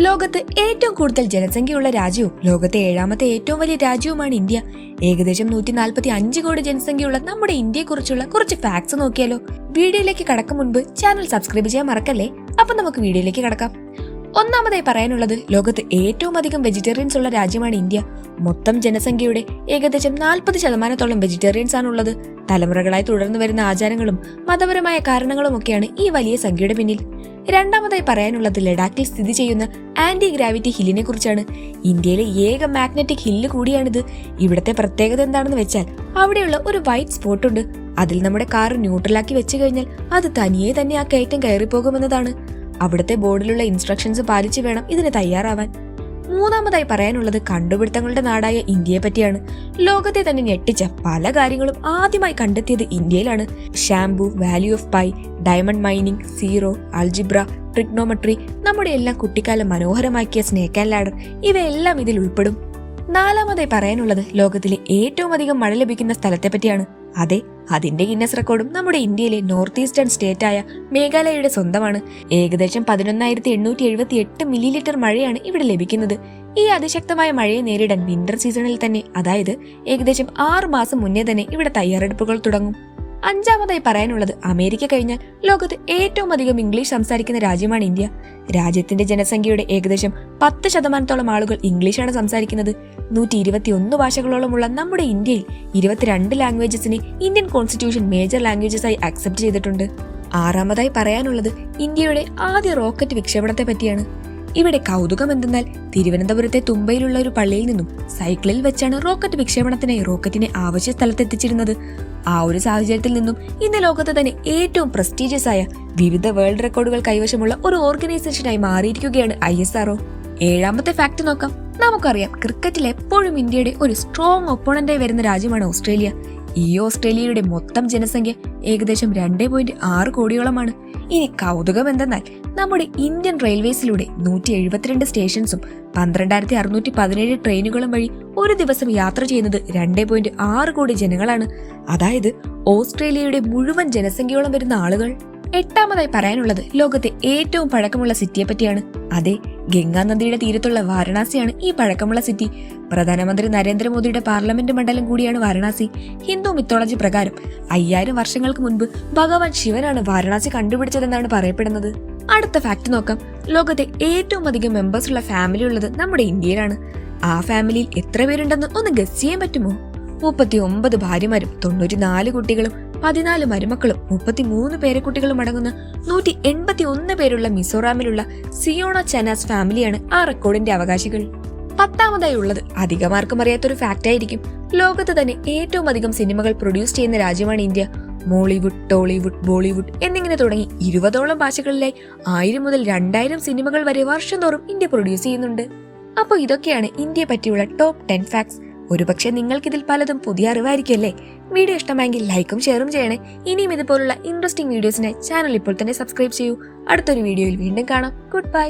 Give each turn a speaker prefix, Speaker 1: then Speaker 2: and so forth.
Speaker 1: ലോകത്ത് ഏറ്റവും കൂടുതൽ ജനസംഖ്യയുള്ള രാജ്യവും ലോകത്തെ 7ാമത്തെ ഏറ്റവും വലിയ രാജ്യവുമാണ് ഇന്ത്യ. ഏകദേശം 145 കോടി ജനസംഖ്യയുള്ള നമ്മുടെ ഇന്ത്യയെക്കുറിച്ചുള്ള കുറച്ച് ഫാക്ട്സ് നോക്കിയാലോ? വീഡിയോയിലേക്ക് കടക്കും മുൻപ് ചാനൽ സബ്സ്ക്രൈബ് ചെയ്യാൻ മറക്കല്ലേ. അപ്പൊ നമുക്ക് വീഡിയോയിലേക്ക് കടക്കാം. ഒന്നാമതായി പറയാനുള്ളത്, ലോകത്ത് ഏറ്റവും അധികം വെജിറ്റേറിയൻസ് ഉള്ള രാജ്യമാണ് ഇന്ത്യ. മൊത്തം ജനസംഖ്യയുടെ ഏകദേശം 40% വെജിറ്റേറിയൻസ് ആണുള്ളത്. തലമുറകളായി തുടർന്നു വരുന്ന ആചാരങ്ങളും മതപരമായ കാരണങ്ങളും ഒക്കെയാണ് ഈ വലിയ സംഖ്യയുടെ പിന്നിൽ. രണ്ടാമതായി പറയാനുള്ളത്, ലഡാക്കിൽ സ്ഥിതി ചെയ്യുന്ന ആന്റി ഗ്രാവിറ്റി ഹില്ലിനെ കുറിച്ചാണ്. ഇന്ത്യയിലെ ഏക മാഗ്നറ്റിക് ഹില്ല് കൂടിയാണിത്. ഇവിടുത്തെ പ്രത്യേകത എന്താണെന്ന് വെച്ചാൽ, അവിടെയുള്ള ഒരു വൈറ്റ് സ്പോട്ട് ഉണ്ട്. അതിൽ നമ്മുടെ കാർ ന്യൂട്രലാക്കി വെച്ചു കഴിഞ്ഞാൽ അത് തനിയെ തന്നെ ആ കയറ്റം കയറിപ്പോകുമെന്നതാണ്. അവിടുത്തെ ബോർഡിലുള്ള ഇൻസ്ട്രക്ഷൻസ് പാലിച്ചു വേണം ഇതിന് തയ്യാറാവാൻ. മൂന്നാമതായി പറയാനുള്ളത്, കണ്ടുപിടുത്തങ്ങളുടെ നാടായ ഇന്ത്യയെ പറ്റിയാണ്. ലോകത്തെ തന്നെ ഞെട്ടിച്ച പല കാര്യങ്ങളും ആദ്യമായി കണ്ടെത്തിയത് ഇന്ത്യയിലാണ്. Shampoo, value of pi, diamond mining, zero, algebra, trigonometry, നമ്മുടെ എല്ലാം കുട്ടിക്കാലം മനോഹരമാക്കിയ സ്നേക്ക് ആൻഡ് ലാഡർ, ഇവയെല്ലാം ഇതിൽ ഉൾപ്പെടും. നാലാമതായി പറയാനുള്ളത്, ലോകത്തിലെ ഏറ്റവും അധികം മഴ ലഭിക്കുന്ന സ്ഥലത്തെ പറ്റിയാണ്. അതെ, അതിന്റെ ഗിന്നസ് റെക്കോർഡും നമ്മുടെ ഇന്ത്യയിലെ നോർത്ത് ഈസ്റ്റേൺ സ്റ്റേറ്റ് ആയ മേഘാലയയുടെ സ്വന്തമാണ്. ഏകദേശം 11,878 മില്ലിലിറ്റർ മഴയാണ് ഇവിടെ ലഭിക്കുന്നത്. ഈ അതിശക്തമായ മഴയെ നേരിടാൻ വിന്റർ സീസണിൽ തന്നെ, അതായത് ഏകദേശം 6 മാസം മുന്നേ തന്നെ ഇവിടെ തയ്യാറെടുപ്പുകൾ തുടങ്ങും. അഞ്ചാമതായി പറയാനുള്ളത്, അമേരിക്ക കഴിഞ്ഞാൽ ലോകത്ത് ഏറ്റവും അധികം ഇംഗ്ലീഷ് സംസാരിക്കുന്ന രാജ്യമാണ് ഇന്ത്യ. രാജ്യത്തിന്റെ ജനസംഖ്യയുടെ ഏകദേശം 10% ആളുകൾ ഇംഗ്ലീഷാണ് സംസാരിക്കുന്നത്. 121 ഭാഷകളോളമുള്ള നമ്മുടെ ഇന്ത്യയിൽ 22 ലാംഗ്വേജസിനെ ഇന്ത്യൻ കോൺസ്റ്റിറ്റ്യൂഷൻ മേജർ ലാംഗ്വേജസ് ആയി അക്സെപ്റ്റ് ചെയ്തിട്ടുണ്ട്. ആറാമതായി പറയാനുള്ളത്, ഇന്ത്യയുടെ ആദ്യ റോക്കറ്റ് വിക്ഷേപണത്തെ പറ്റിയാണ്. ഇവിടെ കൗതുകം എന്തെന്നാൽ, തിരുവനന്തപുരത്തെ തുമ്പയിലുള്ള ഒരു പള്ളിയിൽ നിന്നും സൈക്കിളിൽ വെച്ചാണ് റോക്കറ്റ് വിക്ഷേപണത്തിനായി റോക്കറ്റിനെ ആവശ്യ സ്ഥലത്തെത്തിച്ചിരുന്നത്. ആ ഒരു സാഹചര്യത്തിൽ നിന്നും ഇന്ന് ലോകത്ത് തന്നെ ഏറ്റവും പ്രസ്റ്റീജിയസ് ആയ വിവിധ വേൾഡ് റെക്കോർഡുകൾ കൈവശമുള്ള ഒരു ഓർഗനൈസേഷനായി മാറിയിരിക്കുകയാണ് ISRO. ഏഴാമത്തെ ഫാക്ട് നോക്കാം. നമുക്കറിയാം, ക്രിക്കറ്റിൽ എപ്പോഴും ഇന്ത്യയുടെ ഒരു സ്ട്രോങ് ഒപ്പോണന്റായി വരുന്ന രാജ്യമാണ് ഓസ്ട്രേലിയ. ഈ ഓസ്ട്രേലിയയുടെ മൊത്തം ജനസംഖ്യ ഏകദേശം 2.6 കോടിയോളമാണ്. ഇനി കൗതുകം എന്തെന്നാൽ, നമ്മുടെ ഇന്ത്യൻ റെയിൽവേസിലൂടെ 172 സ്റ്റേഷൻസും 12,617 ട്രെയിനുകളും വഴി ഒരു ദിവസം യാത്ര ചെയ്യുന്നത് 2.6 കോടി ജനങ്ങളാണ്. അതായത് ഓസ്ട്രേലിയയുടെ മുഴുവൻ ജനസംഖ്യയോളം വരുന്ന ആളുകൾ. എട്ടാമതായി പറയാനുള്ളത്, ലോകത്തെ ഏറ്റവും പഴക്കമുള്ള സിറ്റിയെ പറ്റിയാണ്. അതെ, ഗംഗാ നദിയുടെ തീരത്തുള്ള വാരണാസിയാണ് ഈ പഴക്കമുള്ള സിറ്റി. പ്രധാനമന്ത്രി നരേന്ദ്രമോദിയുടെ പാർലമെന്റ് മണ്ഡലം കൂടിയാണ് വാരണാസി. ഹിന്ദു മിത്തോളജി പ്രകാരം 5000 വർഷങ്ങൾക്ക് മുൻപ് ഭഗവാൻ ശിവനാണ് വാരണാസി കണ്ടുപിടിച്ചതെന്നാണ് പറയപ്പെടുന്നത്. അടുത്ത ഫാക്ട് നോക്കാം. ലോകത്തെ ഏറ്റവും അധികം മെമ്പേഴ്സ് ഉള്ള ഫാമിലി ഉള്ളത് നമ്മുടെ ഇന്ത്യയിലാണ്. ആ ഫാമിലിയിൽ എത്ര പേരുണ്ടെന്ന് ഒന്ന് ഗസ് ചെയ്യാൻ പറ്റുമോ? 39 ഭാര്യമാരും 94 കുട്ടികളും 14 മരുമക്കളും 33 പേരക്കുട്ടികളും അടങ്ങുന്ന 181 പേരുള്ള മിസോറാമിലുള്ള സിയോണ ചനാസ് ഫാമിലിയാണ് ആ റെക്കോർഡിന്റെ അവകാശികൾ. പത്താമതായി ഉള്ളത്, അധികമാർക്കും അറിയാത്തൊരു ഫാക്ട് ആയിരിക്കും. ലോകത്ത് തന്നെ ഏറ്റവും അധികം സിനിമകൾ പ്രൊഡ്യൂസ് ചെയ്യുന്ന രാജ്യമാണ് ഇന്ത്യ. മോളിവുഡ്, ടോളിവുഡ്, ബോളിവുഡ് എന്നിങ്ങനെ തുടങ്ങി 20ഓളം ഭാഷകളിലായി 1000 മുതൽ 2000 സിനിമകൾ വരെ വർഷം തോറും ഇന്ത്യ പ്രൊഡ്യൂസ് ചെയ്യുന്നുണ്ട്. അപ്പോൾ ഇതൊക്കെയാണ് ഇന്ത്യയെ പറ്റിയുള്ള ടോപ്പ് 10 ഫാക്ട്സ്. ഒരുപക്ഷെ നിങ്ങൾക്കിതിൽ പലതും പുതിയ അറിവായിരിക്കുമല്ലേ? വീഡിയോ ഇഷ്ടമായെങ്കിൽ ലൈക്കും ഷെയറും ചെയ്യണേ. ഇനിയും ഇതുപോലുള്ള ഇൻട്രസ്റ്റിംഗ് വീഡിയോസിനായി ചാനൽ ഇപ്പോൾ തന്നെ സബ്സ്ക്രൈബ് ചെയ്യൂ. അടുത്തൊരു വീഡിയോയിൽ വീണ്ടും കാണാം. Good bye.